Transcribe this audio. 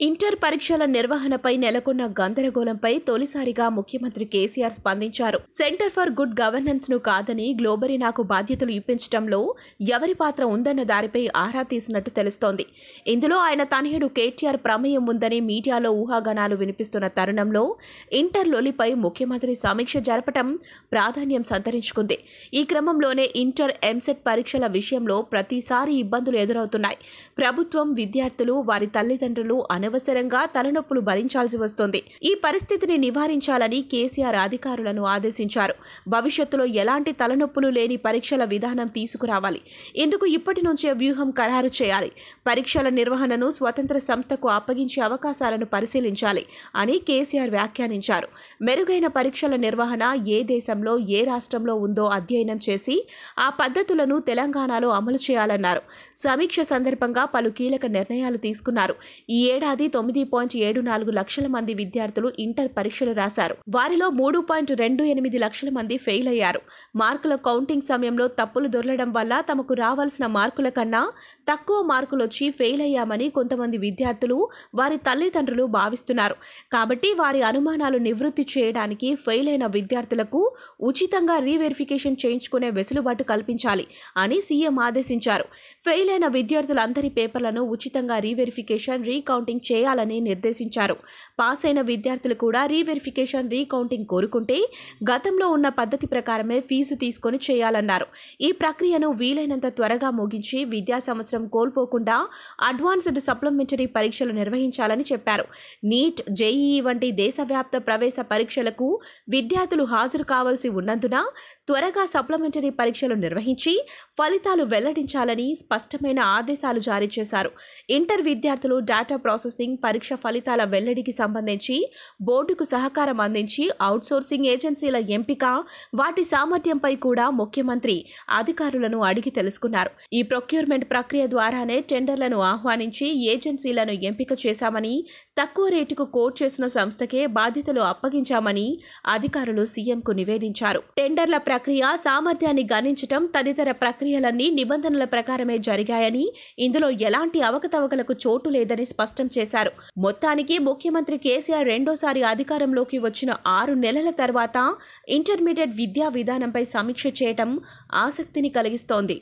Inter పరీక్షల నిర్వహణపై నెలకొన్న గందరగోళంపై తొలిసారిగా ముఖ్యమంత్రి కేసీఆర్ స్పందించారు. సెంటర్ ఫర్ గుడ్ గవర్నెన్స్ ను కాదని గ్లోబరీనాకు బాధ్యతలు ఇప్పించడంలో ఎవరి పాత్ర ఉందన్న దారిపై ఆరా తీసినట్టు తెలుస్తోంది. ఇందులో ఆయన తనయుడు కేటీఆర్ ప్రమేయం ఉందని మీడియాలో ఊహాగానాలు వినిపిస్తున్న తరుణంలో ఇంటర్ లొలిపై ముఖ్యమంత్రి సమీక్ష జరపడం ప్రాధాన్యం సంతరించుకుంది. ఈ క్రమంలోనే ఇంటర్ ఎంసెట్ పరీక్షల విషయంలో ప్రతిసారి ఇబ్బందులు ఎదురవుతున్నాయి. ప్రభుత్వం, విద్యార్థులు, వారి తల్లిదండ్రులు అనవసరంగా తలనొప్పులు భరించాల్సి వస్తోంది. ఈ పరిస్థితిని నివారించాలని కేసీఆర్ అధికారులను ఆదేశించారు. భవిష్యత్తులో ఎలాంటి తలనొప్పులు లేని పరీక్షల విధానం తీసుకురావాలి. ఇందుకు ఇప్పటి నుంచే వ్యూహం ఖరారు చేయాలి. పరీక్షల నిర్వహణను స్వతంత్ర సంస్థకు అప్పగించే అవకాశాలను పరిశీలించాలి అని కేసీఆర్ వ్యాఖ్యానించారు. మెరుగైన పరీక్షల నిర్వహణ ఏ దేశంలో, ఏ రాష్ట్రంలో ఉందో అధ్యయనం చేసి ఆ పద్ధతులను తెలంగాణలో అమలు చేయాలన్నారు. సమీక్ష సందర్భంగా పలు కీలక నిర్ణయాలు తీసుకున్నారు. ఈ ఏడాది 9.74 లక్షల మంది విద్యార్థులు ఇంటర్ పరీక్షలు రాశారు. వారిలో 3.28 లక్షల మంది ఫెయిల్ అయ్యారు. మార్కుల కౌంటింగ్ సమయంలో తప్పులు దొర్లడం వల్ల తమకు రావాల్సిన మార్కుల కన్నా తక్కువ మార్కులొచ్చి ఫెయిల్ అయ్యామని కొంతమంది విద్యార్థులు, వారి తల్లిదండ్రులు భావిస్తున్నారు. కాబట్టి వారి అనుమానాలు నివృత్తి చేయడానికి ఫెయిల్ అయిన విద్యార్థులకు ఉచితంగా రీవెరిఫికేషన్ చేయించుకునే వెసులుబాటు కల్పించాలి అని సీఎం ఆదేశించారు. ఫెయిల్ అయిన విద్యార్థులందరి పేపర్లను ఉచితంగా రీవెరిఫికేషన్, రీకౌంటింగ్ చేయాలని నిర్దేశించారు. పాస్ అయిన విద్యార్థులు కూడా రీవెరిఫికేషన్, రీకౌంటింగ్ కోరుకుంటే గతంలో ఉన్న పద్ధతి ప్రకారమే ఫీజు తీసుకొని చేయాలన్నారు. ఈ ప్రక్రియను వీలైనంత త్వరగా ముగించి విద్యా సంవత్సరం కోల్పోకుండా అడ్వాన్స్డ్ సప్లిమెంటరీ పరీక్షలు నిర్వహించాలని చెప్పారు. నీట్, జేఈఈ వంటి దేశవ్యాప్త ప్రవేశ పరీక్షలకు విద్యార్థులు హాజరు కావాల్సి ఉన్నందున త్వరగా సప్లిమెంటరీ పరీక్షలు నిర్వహించి ఫలితాలు వెల్లడించాలని స్పష్టమైన ఆదేశాలు జారీ చేశారు. ఇంటర్ విద్యార్థులు డేటా ప్రాసెసింగ్, పరీక్ష ఫలితాల వెల్లడికి సంబంధించి బోర్డుకు సహకారం అందించి అవుట్సోర్సింగ్ ఏజెన్సీల ఎంపిక, వాటి సామర్థ్యంపై కూడా ముఖ్యమంత్రి అధికారులను అడిగి తెలుసుకున్నారు. ఈ ప్రొక్యూర్మెంట్ ప్రక్రియ ద్వారానే టెండర్లను ఆహ్వానించి ఏజెన్సీలను ఎంపిక చేశామని, తక్కువ రేటుకు కోట్ చేసిన సంస్థకే బాధ్యతలు అప్పగించామని అధికారులు సీఎంకు నివేదించారు. టెండర్ల ప్రక్రియ, సామర్థ్యాన్ని గణించటం తదితర ప్రక్రియలన్నీ నిబంధనల ప్రకారమే జరిగాయని, ఇందులో ఎలాంటి అవకతవకలకు చోటు లేదని స్పష్టం చేశారు. మొత్తానికి ముఖ్యమంత్రి కేసీఆర్ రెండోసారి అధికారంలోకి వచ్చిన 6 నెలల తర్వాత ఇంటర్మీడియట్ విద్యా విధానంపై సమీక్ష చేయటం ఆసక్తిని కలిగిస్తోంది.